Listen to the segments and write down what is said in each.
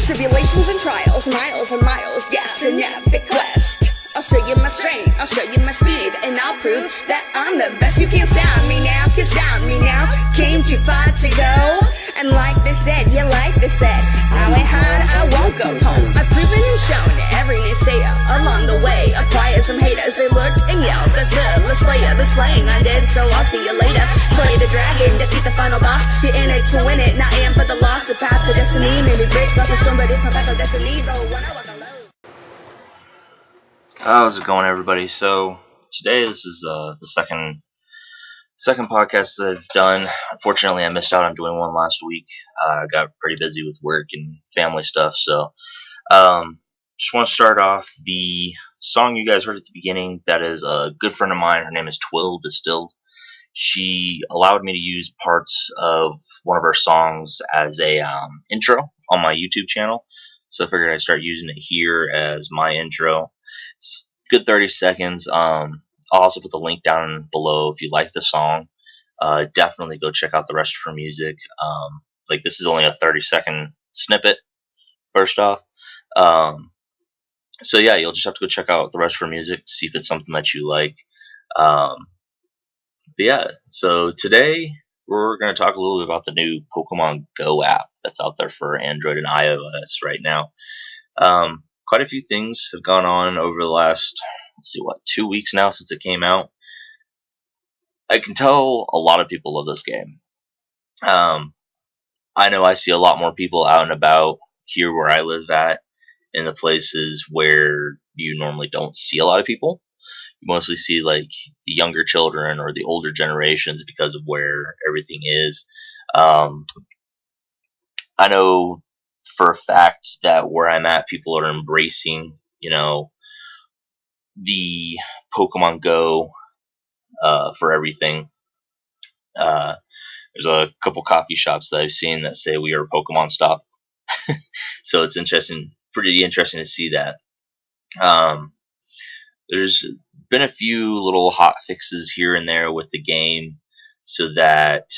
tribulations and trials, miles and miles, yes, an epic quest. I'll show you my strength, I'll show you my speed, and I'll prove that I'm the best. You can't stop me now, can't stop me now. Came too far to go, and like they said, I went hard, I won't go home. I've proven and shown every naysayer along the way. Acquired some haters, they looked and yelled, that's it, let's slay it, the slaying I did, so I'll see you later. Slay the dragon, defeat the final boss. You're in it to win it, not in for the loss. The path to destiny, maybe break, lost a storm, but it's my path of destiny, though when I walk alone. How's it going, everybody? So today, this is the second podcast that I've done. Unfortunately, I missed out on doing one last week. I got pretty busy with work and family stuff. So just want to start off the song you guys heard at the beginning. That is a good friend of mine. Her name is Twill Distilled. She allowed me to use parts of one of her songs as a intro on my YouTube channel. So I figured I'd start using it here as my intro. It's good 30 seconds. I'll also put the link down below if you like the song. Definitely go check out the rest of her music. This is only a 30-second snippet, first off. So yeah, you'll just have to go check out the rest of her music, see if it's something that you like. But yeah, so today we're going to talk a little bit about the new Pokemon Go app that's out there for Android and iOS right now. Quite a few things have gone on over the last, 2 weeks now since it came out. I can tell a lot of people love this game. I know I see a lot more people out and about here where I live at, in the places where you normally don't see a lot of people. You mostly see like the younger children or the older generations because of where everything is. I know for a fact that where I'm at, people are embracing, the Pokemon Go for everything. There's a couple coffee shops that I've seen that say we are a Pokemon stop. So it's pretty interesting to see that. There's been a few little hot fixes here and there with the game so that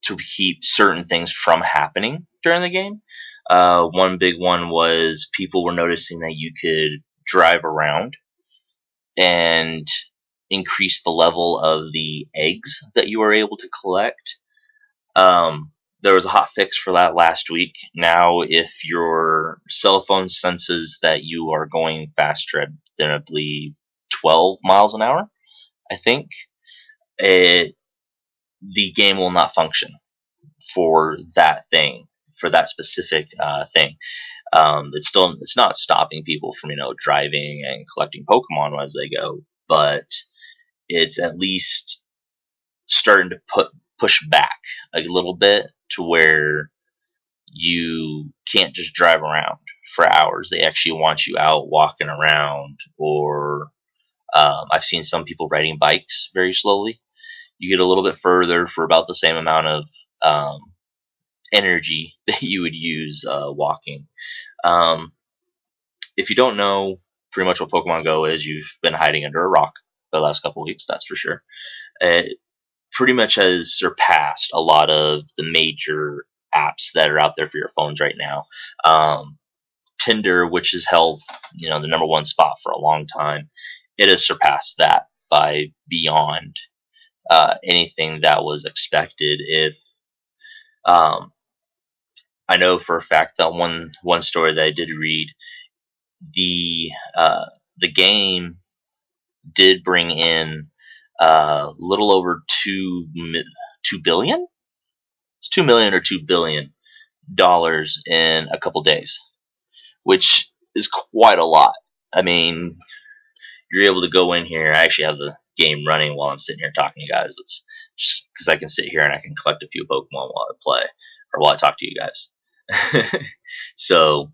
to keep certain things from happening during the game. One big one was people were noticing that you could drive around and increase the level of the eggs that you were able to collect. There was a hot fix for that last week. Now, if your cell phone senses that you are going faster than, I believe, 12 miles an hour, I think, the game will not function for that thing, for that specific thing. It's not stopping people from, driving and collecting Pokemon as they go, but it's at least starting to push back a little bit to where you can't just drive around for hours. They actually want you out walking around, or I've seen some people riding bikes very slowly. You get a little bit further for about the same amount of energy that you would use walking. If you don't know pretty much what Pokemon Go is, you've been hiding under a rock for the last couple of weeks, that's for sure. It pretty much has surpassed a lot of the major apps that are out there for your phones right now. Tinder, which has held the number one spot for a long time, it has surpassed that by beyond anything that was expected. If I know for a fact that one story that I did read, the game did bring in little over $2 billion. It's $2 million or $2 billion in a couple days, which is quite a lot. I mean, you're able to go in here. I actually have the game running while I'm sitting here talking to you guys. It's just because I can sit here and I can collect a few Pokemon while I play or while I talk to you guys. So,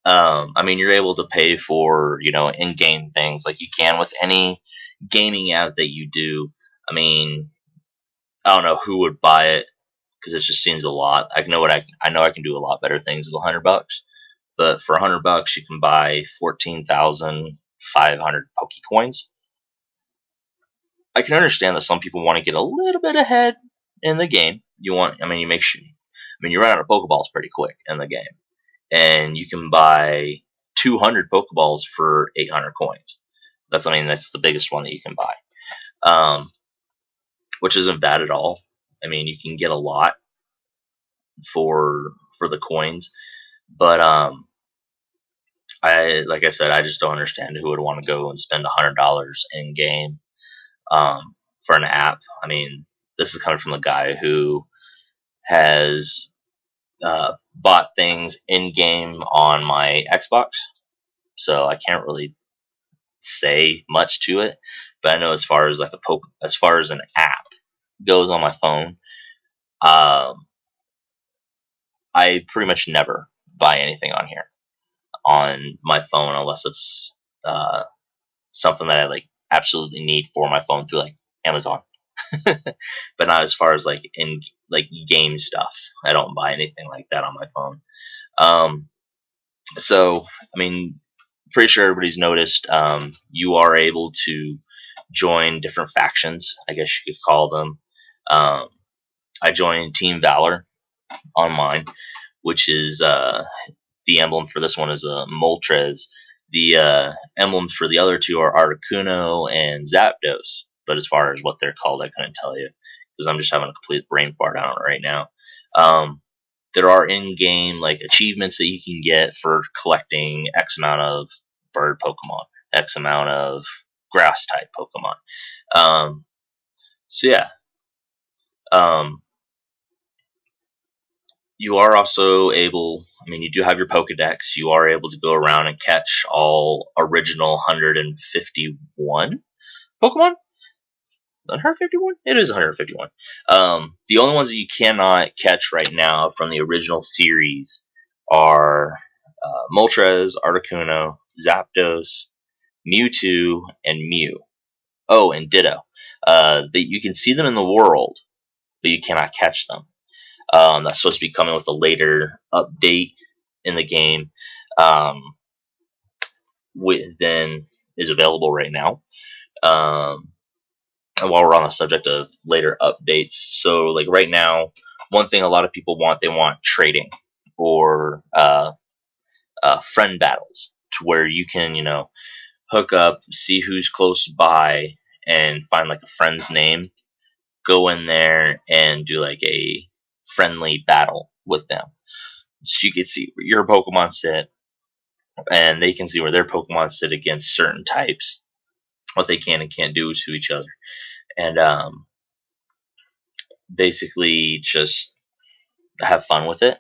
you're able to pay for, in-game things like you can with any gaming app that you do. I don't know who would buy it because it just seems a lot. I know I can do a lot better things with $100, but for $100 you can buy 14,500 Pokecoins. I can understand that some people want to get a little bit ahead in the game you want. I mean, you make sure. I mean, you run out of Pokeballs pretty quick in the game, and you can buy 200 Pokeballs for 800 coins. I mean, that's the biggest one that you can buy, which isn't bad at all. I mean, you can get a lot for the coins, but like I said, I just don't understand who would want to go and spend $100 in game for an app. I mean, this is coming from the guy who has bought things in game on my Xbox, so I can't really say much to it. But I know as far as like as far as an app goes on my phone, I pretty much never buy anything on here on my phone unless it's uh, something that I like absolutely need for my phone through like Amazon. But not as far as like in like game stuff. I don't buy anything like that on my phone. Um, so I mean, pretty sure everybody's noticed. You are able to join different factions, I guess you could call them. Um, I joined Team Valor on mine, which is the emblem for this one is a Moltres. The emblems for the other two are Articuno and Zapdos. But as far as what they're called, I couldn't tell you because I'm just having a complete brain fart on it right now. There are in-game like achievements that you can get for collecting X amount of bird Pokemon, X amount of grass type Pokemon. So yeah, um, you are also able. I mean, you do have your Pokedex. You are able to go around and catch all original 151 Pokemon. 151? It is 151. The only ones that you cannot catch right now from the original series are Moltres, Articuno, Zapdos, Mewtwo, and Mew. Oh, and Ditto. You can see them in the world, but you cannot catch them. That's supposed to be coming with a later update in the game. Then is available right now. And while we're on the subject of later updates, so like right now, one thing a lot of people want, they want trading or friend battles to where you can, hook up, see who's close by, and find like a friend's name, go in there and do like a friendly battle with them. So you can see where your Pokemon sit, and they can see where their Pokemon sit against certain types, what they can and can't do to each other. And basically just have fun with it,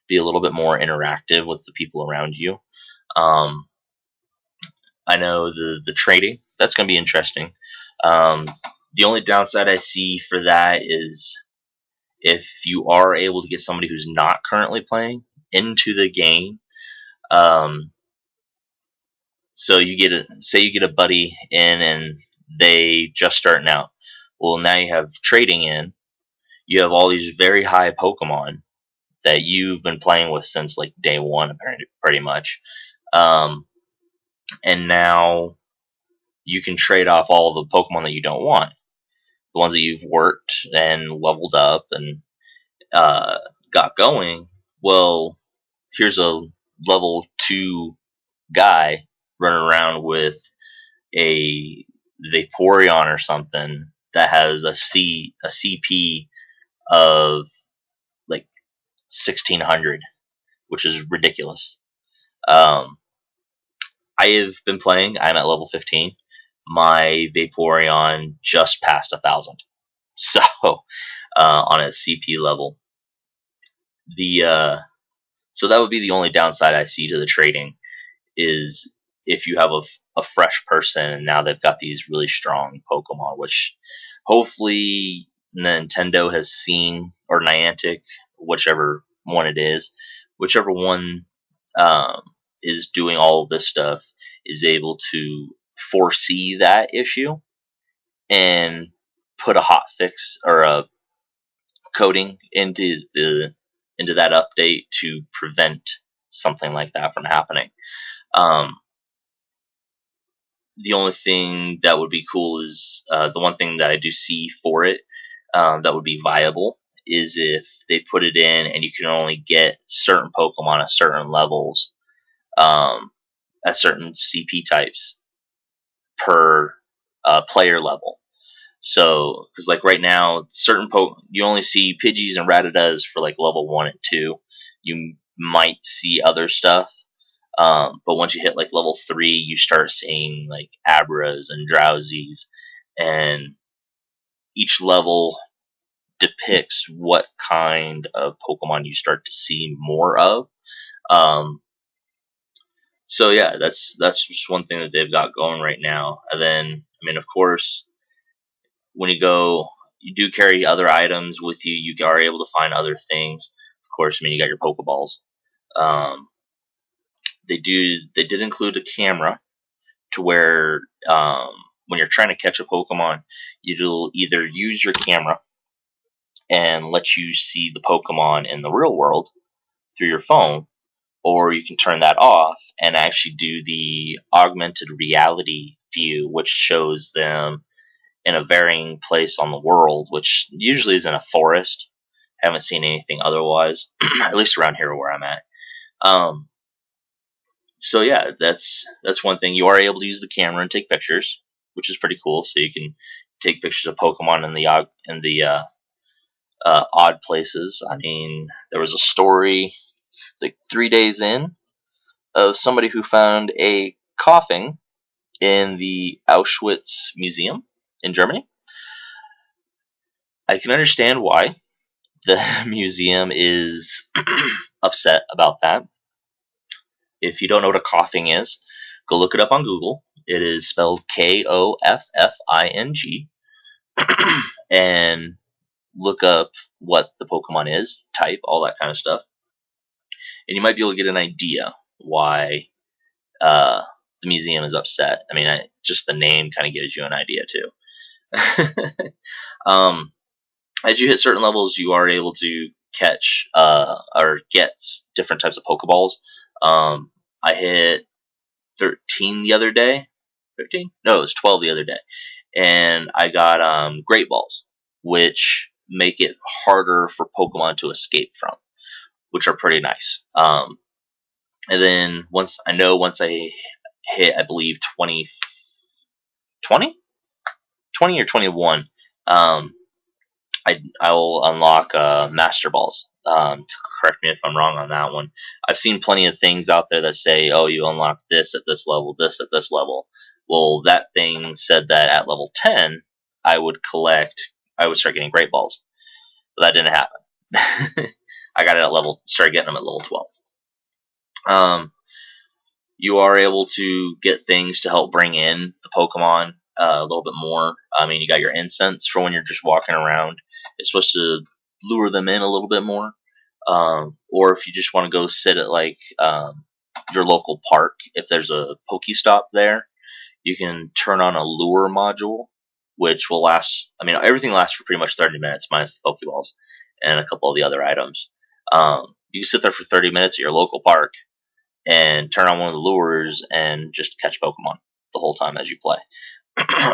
be a little bit more interactive with the people around you. Um, I know the trading, that's going to be interesting. The only downside I see for that is if you are able to get somebody who's not currently playing into the game. So you get a buddy in and they just starting out. Well, now you have trading in. You have all these very high Pokemon that you've been playing with since like day one, pretty much. And now you can trade off all the Pokemon that you don't want, the ones that you've worked and leveled up and got going. Well, here's a level 2 guy running around with a Vaporeon or something that has a CP of like 1600, which is ridiculous. I have been playing. I'm at level 15. My Vaporeon just passed 1,000. So on a CP level, the so that would be the only downside I see to the trading is if you have a fresh person and now they've got these really strong Pokemon, which hopefully Nintendo has seen, or Niantic, whichever one it is, whichever one is doing all of this stuff is able to foresee that issue and put a hot fix or a coding into that update to prevent something like that from happening. The only thing that would be cool is the one thing that I do see for it that would be viable is if they put it in and you can only get certain Pokemon at certain levels, at certain CP types per player level. So, because like right now, you only see Pidgeys and Rattatas for like level 1 and 2. You might see other stuff, but once you hit like level 3, you start seeing like Abras and Drowsies, and each level depicts what kind of Pokemon you start to see more of. Um, so yeah, that's just one thing that they've got going right now. And then, I mean, of course, when you do carry other items with you. You are able to find other things. Of course, I mean, you got your Pokeballs. Um, they did include a camera to where, when you're trying to catch a Pokemon, you'll either use your camera and let you see the Pokemon in the real world through your phone, or you can turn that off and actually do the augmented reality view, which shows them in a varying place on the world, which usually is in a forest. Haven't seen anything otherwise, at least around here where I'm at. Um, so yeah, that's one thing. You are able to use the camera and take pictures, which is pretty cool. So you can take pictures of Pokemon in the odd places. I mean, there was a story like 3 days in of somebody who found a coughing in the Auschwitz Museum in Germany. I can understand why the museum is upset about that. If you don't know what a coughing is, go look it up on Google. It is spelled Koffing, and look up what the Pokemon is, type, all that kind of stuff. And you might be able to get an idea why the museum is upset. I mean, just the name kind of gives you an idea, too. As you hit certain levels, you are able to catch or get different types of Pokeballs. I hit 13 the other day. 13? No, it was 12 the other day. And I got Great Balls, which make it harder for Pokemon to escape from, which are pretty nice. And then once I hit, I believe, 20 or 21, I will unlock Master Balls. Correct me if I'm wrong on that one. I've seen plenty of things out there that say, oh, you unlock this at this level, this at this level. Well, that thing said that at level 10, I would start getting Great Balls. But that didn't happen. I got it started getting them at level 12. You are able to get things to help bring in the Pokemon a little bit more. I mean, you got your incense for when you're just walking around. It's supposed to lure them in a little bit more. Or if you just want to go sit at like your local park, if there's a Pokestop there, you can turn on a lure module, which will last. I mean, everything lasts for pretty much 30 minutes, minus the Pokeballs and a couple of the other items. You can sit there for 30 minutes at your local park and turn on one of the lures and just catch Pokemon the whole time as you play.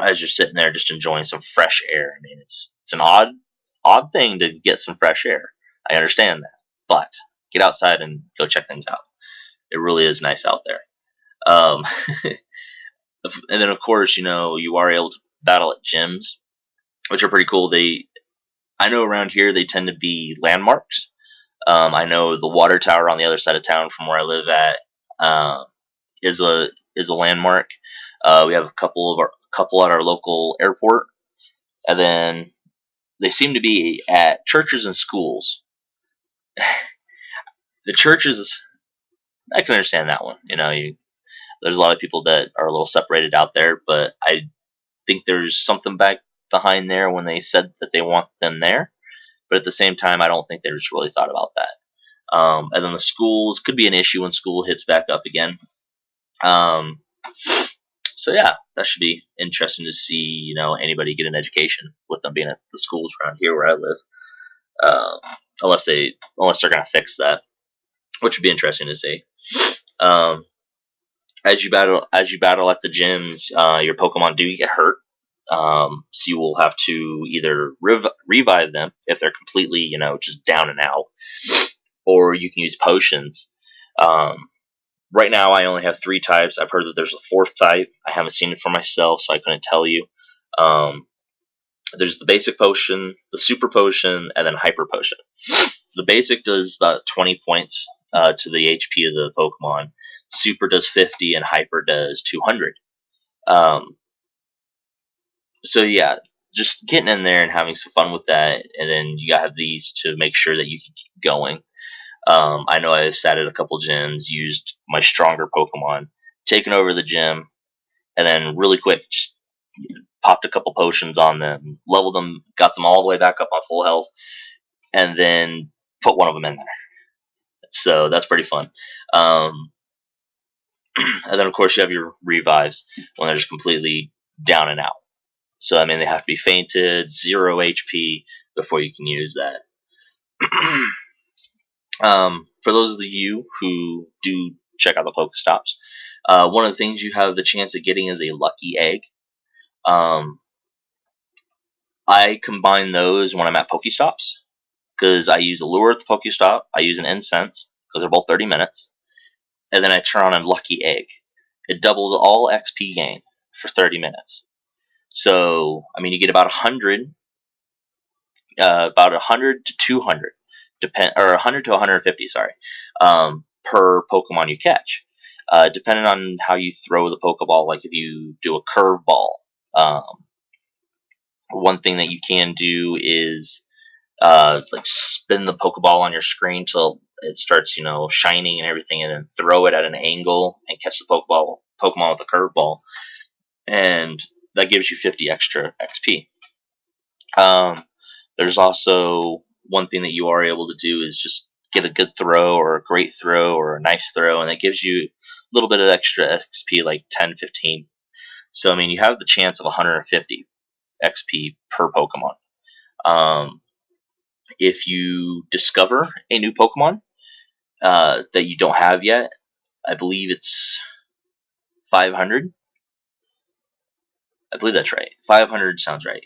As you're sitting there just enjoying some fresh air. I mean, it's an odd thing to get some fresh air. I understand that, but get outside and go check things out. It really is nice out there. And then of course, you are able to battle at gyms, which are pretty cool. I know around here they tend to be landmarks. I know the water tower on the other side of town from where I live at is a landmark. We have a couple at our local airport, and then they seem to be at churches and schools. The churches, I can understand that one. There's a lot of people that are a little separated out there, but I think there's something back behind there when they said that they want them there. But at the same time, I don't think they just really thought about that. And then the schools could be an issue when school hits back up again. So yeah, that should be interesting to see, anybody get an education with them being at the schools around here where I live. Unless they're going to fix that, which would be interesting to see. As you battle at the gyms, your Pokemon do get hurt. So you will have to either revive them if they're completely, just down and out, or you can use potions. Um, right now, I only have 3 types. I've heard that there's a 4th type. I haven't seen it for myself, so I couldn't tell you. There's the basic potion, the super potion, and then hyper potion. The basic does about 20 points to the HP of the Pokemon. Super does 50, and hyper does 200. So yeah, just getting in there and having some fun with that, and then you gotta have these to make sure that you can keep going. I know I've sat at a couple gyms, used my stronger Pokemon, taken over the gym, and then really quick just popped a couple potions on them, leveled them, got them all the way back up on full health, and then put one of them in there. So that's pretty fun. And then of course you have your revives when they're just completely down and out. So I mean they have to be fainted, 0 HP before you can use that. For those of you who do check out the Pokestops, one of the things you have the chance of getting is a lucky egg. I combine those when I'm at Pokestops because I use a lure at the Pokestop, I use an incense because they're both 30 minutes, and then I turn on a lucky egg. It doubles all XP gain for 30 minutes. So, I mean, you get about 100 to 200, or 100 to 150, sorry, per Pokemon you catch. Depending on how you throw the Pokeball, like if you do a curveball, one thing that you can do is like spin the Pokeball on your screen till it starts, shining and everything, and then throw it at an angle and catch the Pokemon with a curveball, and that gives you 50 extra XP. There's also one thing that you are able to do is just get a good throw or a great throw or a nice throw, and it gives you a little bit of extra XP, like 10, 15. So, I mean, you have the chance of 150 XP per Pokemon. If you discover a new Pokemon that you don't have yet, I believe it's 500. I believe that's right. 500 sounds right.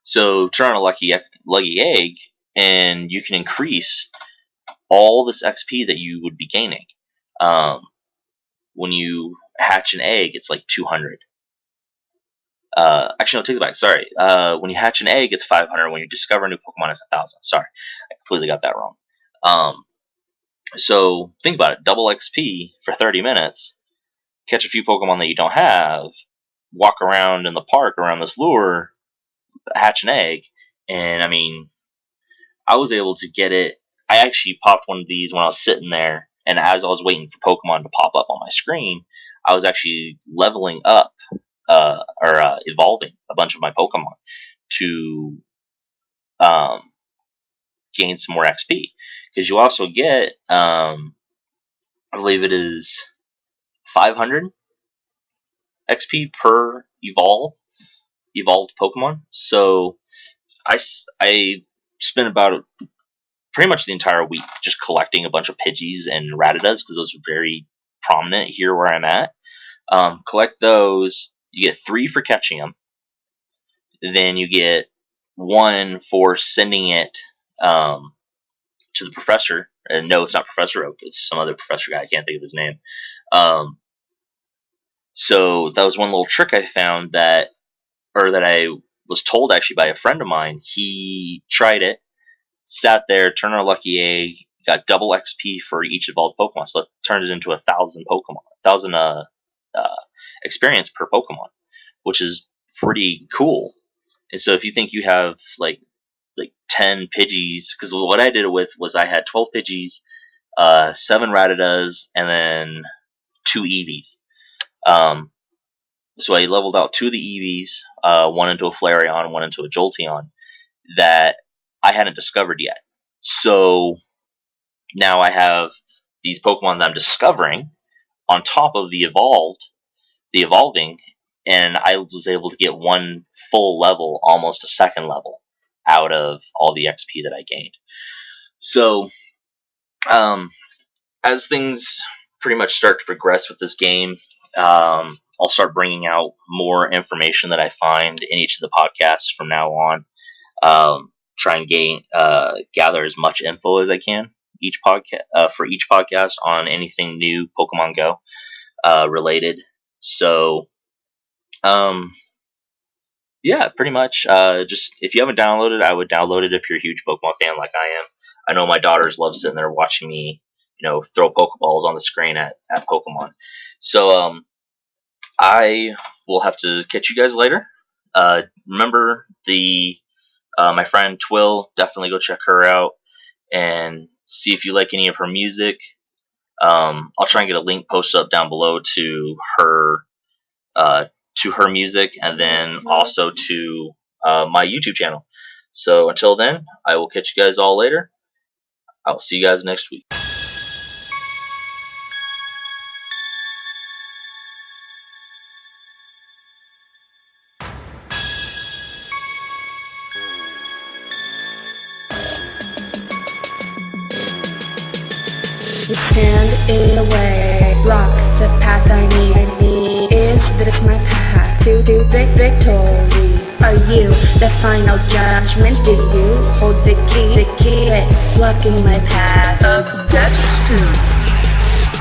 So turn on a lucky egg, and you can increase all this XP that you would be gaining. When you hatch an egg, it's like 200. Actually, no, take it back. Sorry. When you hatch an egg, it's 500. When you discover a new Pokemon, it's 1,000. Sorry, I completely got that wrong. So think about it: double XP for 30 minutes. Catch a few Pokemon that you don't have. Walk around in the park around this lure. Hatch an egg, and I mean, I was able to get it. I actually popped one of these when I was sitting there, and as I was waiting for Pokemon to pop up on my screen, I was actually leveling up or evolving a bunch of my Pokemon to gain some more XP. Because you also get, I believe it is 500 XP per evolved Pokemon. So I spent about pretty much the entire week just collecting a bunch of Pidgeys and Rattatas because those are very prominent here where I'm at. Collect those. You get 3 for catching them. Then you get 1 for sending it to the professor. And no, it's not Professor Oak. It's some other professor guy. I can't think of his name. So that was one little trick I found that I was told actually by a friend of mine. He tried it, sat there, turned on a lucky egg, got double XP for each evolved Pokemon. So that turned it into 1,000 Pokemon, 1,000 experience per Pokemon, which is pretty cool. And so if you think you have like 10 Pidgeys, because what I did it with was I had 12 Pidgeys, 7 Rattatas, and then 2 Eevees. So I leveled out 2 of the Eevees, one into a Flareon, one into a Jolteon, that I hadn't discovered yet. So now I have these Pokemon that I'm discovering on top of the evolving, and I was able to get 1 full level, almost a second level, out of all the XP that I gained. So, as things pretty much start to progress with this game, I'll start bringing out more information that I find in each of the podcasts from now on. Try and gather as much info as I can each podcast for each podcast on anything new Pokemon Go related. So, yeah, pretty much. Just if you haven't downloaded, I would download it if you're a huge Pokemon fan like I am. I know my daughters love sitting there watching me, throw Pokeballs on the screen at Pokemon. So, I will have to catch you guys later. Remember my friend Twill. Definitely go check her out and see if you like any of her music. I'll try and get a link posted up down below to her music, and then also to my YouTube channel. So until then, I will catch you guys all later. I'll see you guys next week. You stand in the way, block the path I need. Is this my path to victory? Are you the final judgment? Do you hold the key, blocking my path of destiny?